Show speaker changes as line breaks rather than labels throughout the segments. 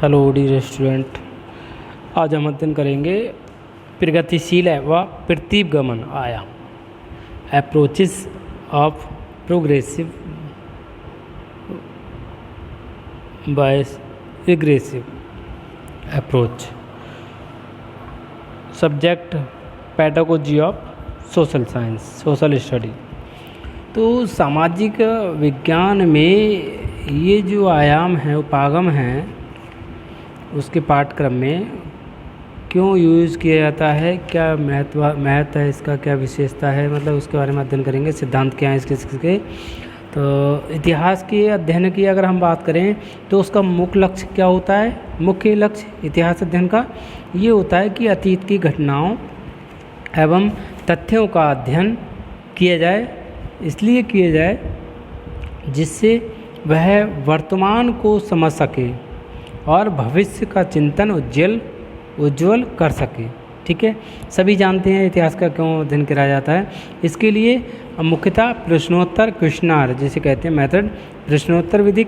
Hello dear student, आज हम अध्ययन करेंगे प्रगतिशील व प्रतिगमन आयाम approaches of progressive by regressive approach. Subject pedagogy of social science, social study. तो सामाजिक विज्ञान में ये जो आयाम है, उपागम हैं, उसके पाठ्यक्रम में क्यों यूज़ किया जाता है, क्या महत्व है इसका, क्या विशेषता है, मतलब उसके बारे में अध्ययन करेंगे। सिद्धांत क्या है इसके। तो इतिहास के अध्ययन की अगर हम बात करें तो उसका मुख्य लक्ष्य क्या होता है? मुख्य लक्ष्य इतिहास अध्ययन का ये होता है कि अतीत की घटनाओं एवं तथ्यों का अध्ययन किया जाए, इसलिए किया जाए जिससे वह वर्तमान को समझ सके और भविष्य का चिंतन उज्ज्वल कर सके। ठीक है, सभी जानते हैं इतिहास का क्यों अध्ययन कराया जाता है। इसके लिए मुख्यतः प्रश्नोत्तर क्वेश्चनार जिसे कहते हैं मेथड, प्रश्नोत्तर विधि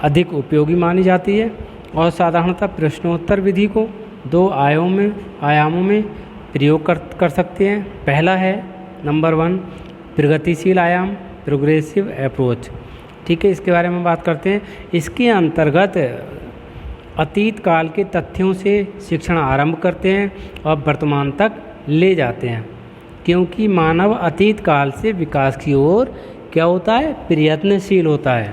अधिक उपयोगी मानी जाती है और साधारणतः प्रश्नोत्तर विधि को दो आयामों में प्रयोग कर सकते हैं। पहला है नंबर 1 प्रगतिशील आयाम, प्रोग्रेसिव अप्रोच। ठीक है, इसके बारे में बात करते हैं। इसके अंतर्गत अतीत काल के तथ्यों से शिक्षण आरंभ करते हैं और वर्तमान तक ले जाते हैं, क्योंकि मानव अतीत काल से विकास की ओर क्या होता है? प्रयत्नशील होता है।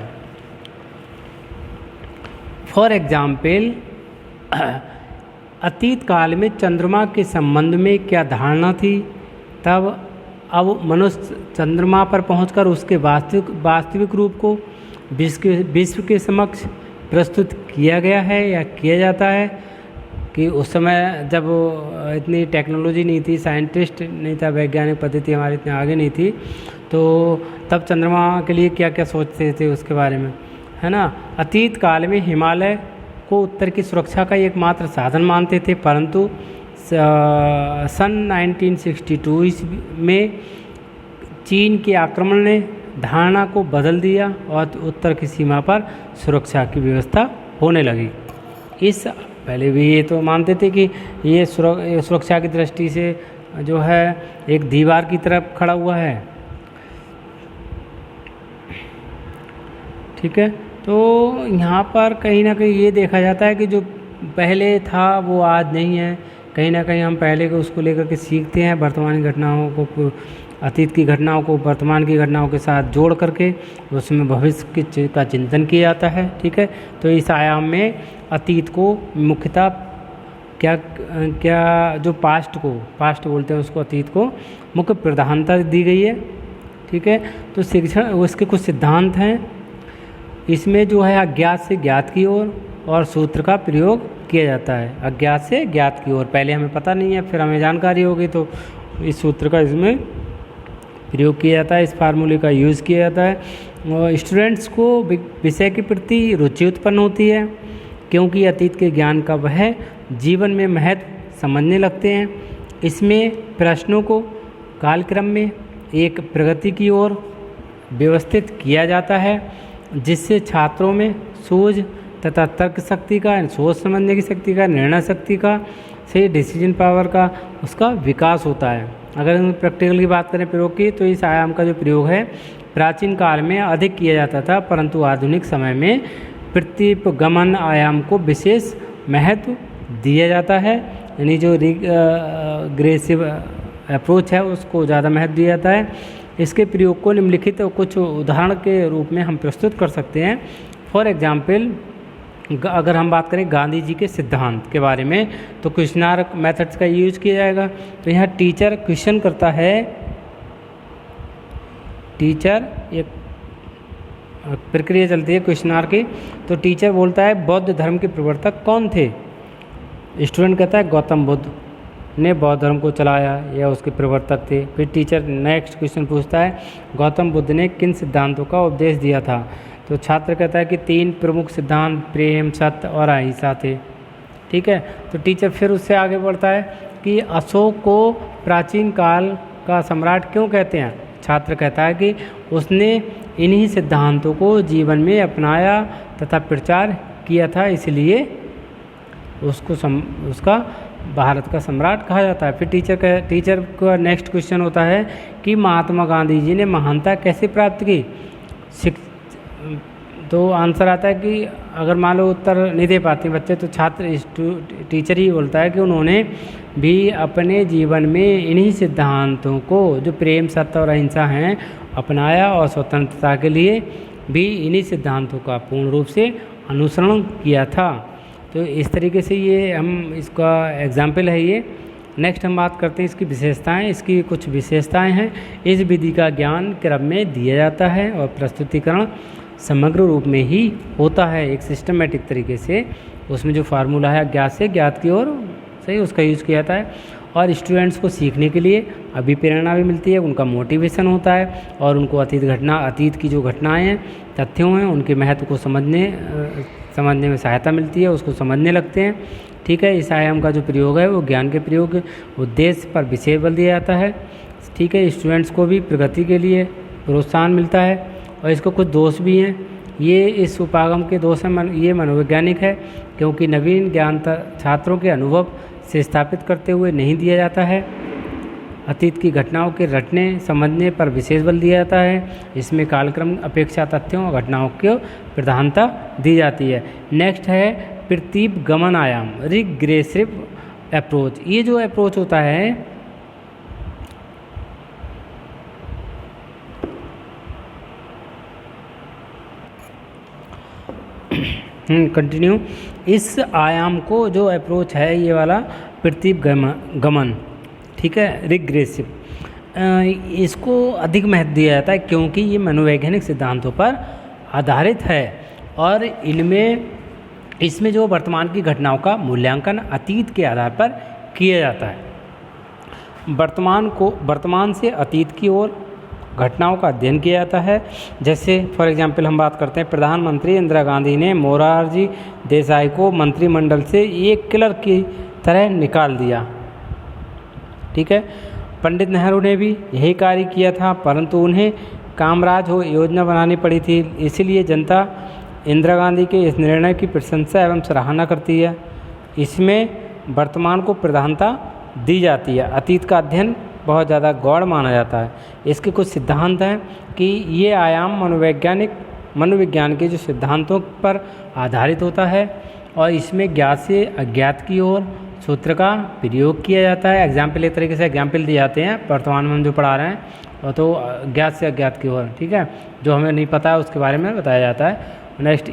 फॉर एग्जाम्पल, अतीत काल में चंद्रमा के संबंध में क्या धारणा थी, तब अब मनुष्य चंद्रमा पर पहुंचकर उसके वास्तविक रूप को विश्व के समक्ष प्रस्तुत किया गया है या किया जाता है। कि उस समय जब इतनी टेक्नोलॉजी नहीं थी, साइंटिस्ट नहीं था, वैज्ञानिक पद्धति हमारी इतनी आगे नहीं थी, तो तब चंद्रमा के लिए क्या क्या सोचते थे उसके बारे में, है ना। अतीत काल में हिमालय को उत्तर की सुरक्षा का एकमात्र साधन मानते थे, परंतु सन 1962 ईस्वी में चीन के आक्रमण ने धारणा को बदल दिया और उत्तर की सीमा पर सुरक्षा की व्यवस्था होने लगी। इस पहले भी ये तो मानते थे कि ये सुरक्षा की दृष्टि से जो है एक दीवार की तरफ खड़ा हुआ है। ठीक है, तो यहाँ पर कहीं ना कहीं ये देखा जाता है कि जो पहले था वो आज नहीं है। कहीं ना कहीं हम पहले को उसको लेकर के सीखते हैं, वर्तमान घटनाओं को, अतीत की घटनाओं को वर्तमान की घटनाओं के साथ जोड़ करके उसमें भविष्य का चिंतन किया जाता है। ठीक है, तो इस आयाम में अतीत को मुख्यतः क्या जो पास्ट बोलते हैं उसको, अतीत को मुख्य प्रधानता दी गई है। ठीक है, तो शिक्षण उसके कुछ सिद्धांत हैं। इसमें जो है अज्ञात से ज्ञात की ओर और सूत्र का प्रयोग किया जाता है। अज्ञात से ज्ञात की ओर, पहले हमें पता नहीं है, फिर हमें जानकारी होगी तो इस सूत्र का इसमें प्रयोग किया जाता है, इस फार्मूले का यूज़ किया जाता है। और स्टूडेंट्स को विषय के प्रति रुचि उत्पन्न होती है, क्योंकि अतीत के ज्ञान का वह जीवन में महत्व समझने लगते हैं। इसमें प्रश्नों को कालक्रम में एक प्रगति की ओर व्यवस्थित किया जाता है, जिससे छात्रों में सूझ तथा तर्क शक्ति का, सोच समझने की शक्ति का, निर्णय शक्ति का, से डिसीजन पावर का उसका विकास होता है। अगर हम प्रैक्टिकल की बात करें प्रयोग की, तो इस आयाम का जो प्रयोग है प्राचीन काल में अधिक किया जाता था, परंतु आधुनिक समय में प्रतिगमन आयाम को विशेष महत्व दिया जाता है। यानी जो रिग्रेसिव अप्रोच है उसको ज़्यादा महत्व दिया जाता है। इसके प्रयोग को निम्नलिखित कुछ उदाहरण के रूप में हम प्रस्तुत कर सकते हैं। फॉर एग्जाम्पल, अगर हम बात करें गांधी जी के सिद्धांत के बारे में, तो क्वेश्चनार मेथड्स का यूज किया जाएगा। तो यहाँ टीचर क्वेश्चन करता है, टीचर एक प्रक्रिया चलती है क्वेश्चनार की। तो टीचर बोलता है बौद्ध धर्म के प्रवर्तक कौन थे? स्टूडेंट कहता है गौतम बुद्ध ने बौद्ध धर्म को चलाया या उसके प्रवर्तक थे। फिर टीचर नेक्स्ट क्वेश्चन पूछता है गौतम बुद्ध ने किन सिद्धांतों का उपदेश दिया था? तो छात्र कहता है कि 3 प्रमुख सिद्धांत प्रेम, सत्य और अहिंसा थे। ठीक है, तो टीचर फिर उससे आगे बढ़ता है कि अशोक को प्राचीन काल का सम्राट क्यों कहते हैं? छात्र कहता है कि उसने इन्हीं सिद्धांतों को जीवन में अपनाया तथा प्रचार किया था, इसलिए उसका भारत का सम्राट कहा जाता है। फिर टीचर का नेक्स्ट क्वेश्चन होता है कि महात्मा गांधी जी ने महानता कैसे प्राप्त की। तो आंसर आता है कि अगर मान लो उत्तर नहीं दे पाते बच्चे तो टीचर ही बोलता है कि उन्होंने भी अपने जीवन में इन्हीं सिद्धांतों को, जो प्रेम, सत्य और अहिंसा हैं, अपनाया और स्वतंत्रता के लिए भी इन्हीं सिद्धांतों का पूर्ण रूप से अनुसरण किया था। तो इस तरीके से ये हम इसका एग्जाम्पल है ये। नेक्स्ट हम बात करते हैं इसकी विशेषताएं। इसकी कुछ विशेषताएं हैं। इस विधि का ज्ञान क्रम में दिया जाता है और प्रस्तुतिकरण समग्र रूप में ही होता है, एक सिस्टमेटिक तरीके से। उसमें जो फार्मूला है अज्ञात से ज्ञात की ओर सही उसका यूज़ किया जाता है। और स्टूडेंट्स को सीखने के लिए अभिप्रेरणा भी मिलती है, उनका मोटिवेशन होता है और उनको अतीत की जो घटनाएं हैं, तथ्यों हैं, उनके महत्व को समझने में सहायता मिलती है, उसको समझने लगते हैं। ठीक है, इस आयाम का जो प्रयोग है वो ज्ञान के प्रयोग उद्देश्य पर विशेष बल दिया जाता है। ठीक है, स्टूडेंट्स को भी प्रगति के लिए प्रोत्साहन मिलता है। और इसको कुछ दोष भी हैं। ये इस उपागम के दोष हैं, ये मनोवैज्ञानिक है, क्योंकि नवीन ज्ञान छात्रों के अनुभव से स्थापित करते हुए नहीं दिया जाता है। अतीत की घटनाओं के रटने समझने पर विशेष बल दिया जाता है। इसमें कालक्रम अपेक्षा तथ्यों और घटनाओं को प्रधानता दी जाती है। नेक्स्ट है प्रतीप गमन आयाम, रिग्रेसिव अप्रोच। ये जो अप्रोच होता है कंटिन्यू, इस आयाम को जो अप्रोच है ये वाला प्रतीप गमन, ठीक है, रिग्रेसिव, इसको अधिक महत्व दिया जाता है क्योंकि ये मनोवैज्ञानिक सिद्धांतों पर आधारित है और इसमें जो वर्तमान की घटनाओं का मूल्यांकन अतीत के आधार पर किया जाता है। वर्तमान से अतीत की ओर घटनाओं का अध्ययन किया जाता है। जैसे फॉर एग्जांपल हम बात करते हैं, प्रधानमंत्री इंदिरा गांधी ने मोरारजी देसाई को मंत्रिमंडल से एक क्लर्क की तरह निकाल दिया। ठीक है, पंडित नेहरू ने भी यही कार्य किया था, परंतु उन्हें कामराज हो योजना बनानी पड़ी थी। इसीलिए जनता इंदिरा गांधी के इस निर्णय की प्रशंसा एवं सराहना करती है। इसमें वर्तमान को प्रधानता दी जाती है। अतीत का अध्ययन बहुत ज़्यादा गौड़ माना जाता है। इसके कुछ सिद्धांत हैं कि ये आयाम मनोविज्ञान के जो सिद्धांतों पर आधारित होता है और इसमें ज्ञात से अज्ञात की ओर सूत्र का प्रयोग किया जाता है। एग्जाम्पल एक तरीके से एग्जाम्पल दिए जाते हैं वर्तमान में हम जो पढ़ा रहे हैं, और तो ज्ञात से अज्ञात की ओर, ठीक है, जो हमें नहीं पता है उसके बारे में बताया जाता है। नेक्स्ट,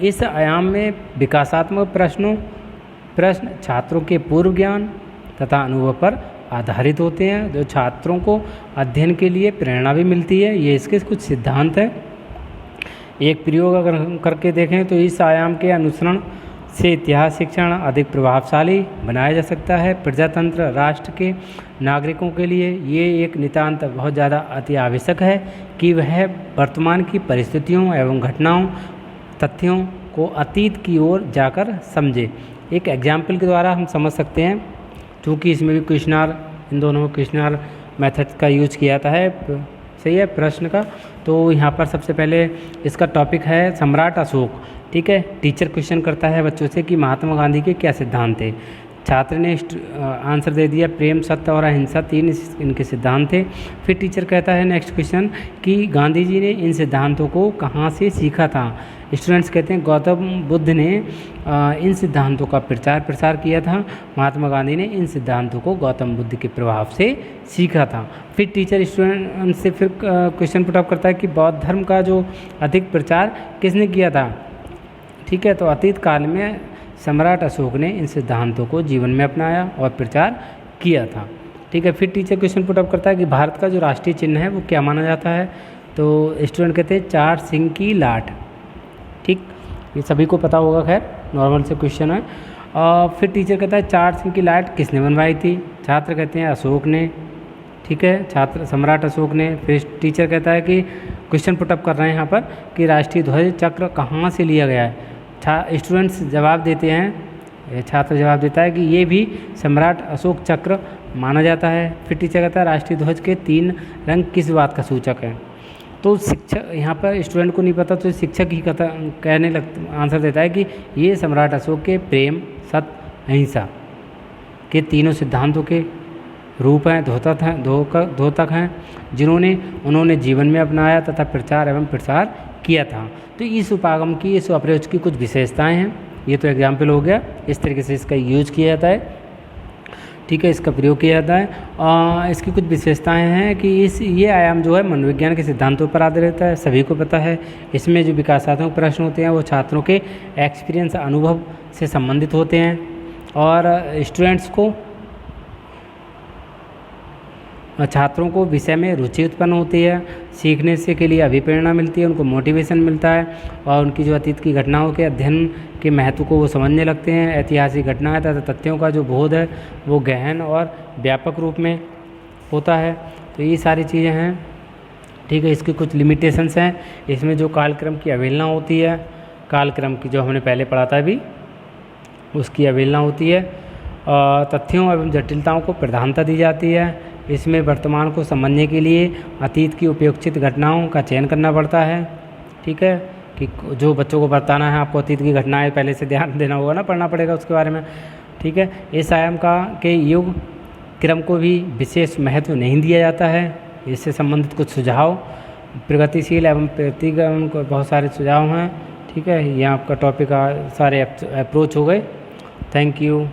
इस आयाम में विकासात्मक प्रश्न छात्रों के पूर्व ज्ञान तथा अनुभव पर आधारित होते हैं, जो छात्रों को अध्ययन के लिए प्रेरणा भी मिलती है। ये इसके कुछ सिद्धांत हैं। एक प्रयोग अगर हम करके देखें तो इस आयाम के अनुसरण से इतिहास शिक्षण अधिक प्रभावशाली बनाया जा सकता है। प्रजातंत्र राष्ट्र के नागरिकों के लिए ये एक नितांत बहुत ज़्यादा अति आवश्यक है कि वह वर्तमान की परिस्थितियों एवं घटनाओं तथ्यों को अतीत की ओर जाकर समझे। एक एग्जाम्पल के द्वारा हम समझ सकते हैं, क्योंकि इसमें भी क्वेश्चनर, इन दोनों क्वेश्चनर मेथड का यूज किया जाता है, सही है, प्रश्न का। तो यहाँ पर सबसे पहले इसका टॉपिक है सम्राट अशोक। ठीक है, टीचर क्वेश्चन करता है बच्चों से कि महात्मा गांधी के क्या सिद्धांत थे। छात्र ने आंसर दे दिया, प्रेम, सत्य और अहिंसा 3 इनके सिद्धांत थे। फिर टीचर कहता है नेक्स्ट क्वेश्चन कि गांधी जी ने इन सिद्धांतों को कहाँ से सीखा था। स्टूडेंट्स कहते हैं गौतम बुद्ध ने इन सिद्धांतों का प्रचार प्रसार किया था। महात्मा गांधी ने इन सिद्धांतों को गौतम बुद्ध के प्रभाव से सीखा था। फिर टीचर स्टूडेंट से फिर क्वेश्चन पुटअप करता है कि बौद्ध धर्म का जो अधिक प्रचार किसने किया था। ठीक है, तो अतीत काल में सम्राट अशोक ने इन सिद्धांतों को जीवन में अपनाया और प्रचार किया था। ठीक है, फिर टीचर क्वेश्चन पुटअप करता है कि भारत का जो राष्ट्रीय चिन्ह है वो क्या माना जाता है। तो स्टूडेंट कहते हैं 4 सिंह की लाट। ठीक, ये सभी को पता होगा, खैर नॉर्मल से क्वेश्चन है। और फिर टीचर कहता है 4 सिंह की लाट किसने बनवाई थी। छात्र कहते हैं अशोक ने। ठीक है, छात्र सम्राट अशोक ने। फिर टीचर कहता है कि क्वेश्चन पुटअप कर रहे हैं यहाँ पर कि राष्ट्रीय ध्वज चक्र कहाँ से लिया गया है। स्टूडेंट्स जवाब देते हैं, छात्र जवाब देता है कि ये भी सम्राट अशोक चक्र माना जाता है। फिर टीचर कहता है राष्ट्रीय ध्वज के 3 रंग किस बात का सूचक है। तो शिक्षक यहाँ पर स्टूडेंट को नहीं पता, तो शिक्षक ही कहने लगता आंसर देता है कि ये सम्राट अशोक के प्रेम, सत्य, अहिंसा के तीनों सिद्धांतों के रूप हैं, द्योतक हैं, उन्होंने जीवन में अपनाया तथा प्रचार एवं प्रसार किया था। तो इस उपागम की, इस अप्रोच की कुछ विशेषताएं हैं। ये तो एग्जाम्पल हो गया, इस तरीके से इसका यूज किया जाता है, ठीक है, इसका प्रयोग किया जाता है। इसकी कुछ विशेषताएं हैं कि ये आयाम जो है मनोविज्ञान के सिद्धांतों पर आधारित है, सभी को पता है। इसमें जो विकासात्मक प्रश्न होते हैं वो छात्रों के एक्सपीरियंस, अनुभव से संबंधित होते हैं और छात्रों को विषय में रुचि उत्पन्न होती है, सीखने से के लिए अभिप्रेरणा मिलती है, उनको मोटिवेशन मिलता है और उनकी जो अतीत की घटनाओं के अध्ययन के महत्व को वो समझने लगते हैं। ऐतिहासिक घटनाएं तथा तथ्यों का जो बोध है वो गहन और व्यापक रूप में होता है। तो ये सारी चीज़ें हैं, ठीक है। इसकी कुछ लिमिटेशंस हैं। इसमें जो कालक्रम की अवहेलना होती है, कालक्रम की जो हमने पहले पढ़ा था अभी, उसकी अवहेलना होती है। तथ्यों एवं जटिलताओं को प्रधानता दी जाती है। इसमें वर्तमान को समझने के लिए अतीत की उपयोगित घटनाओं का चयन करना पड़ता है, ठीक है, कि जो बच्चों को बताना है आपको अतीत की घटनाएं पहले से ध्यान देना होगा ना, पढ़ना पड़ेगा उसके बारे में, ठीक है। इस आयाम के युग क्रम को भी विशेष महत्व नहीं दिया जाता है। इससे संबंधित कुछ सुझाव, प्रगतिशील एवं प्रतिगमन को बहुत सारे सुझाव हैं, ठीक है। ये आपका टॉपिक सारे अप्रोच हो गए। Thank you.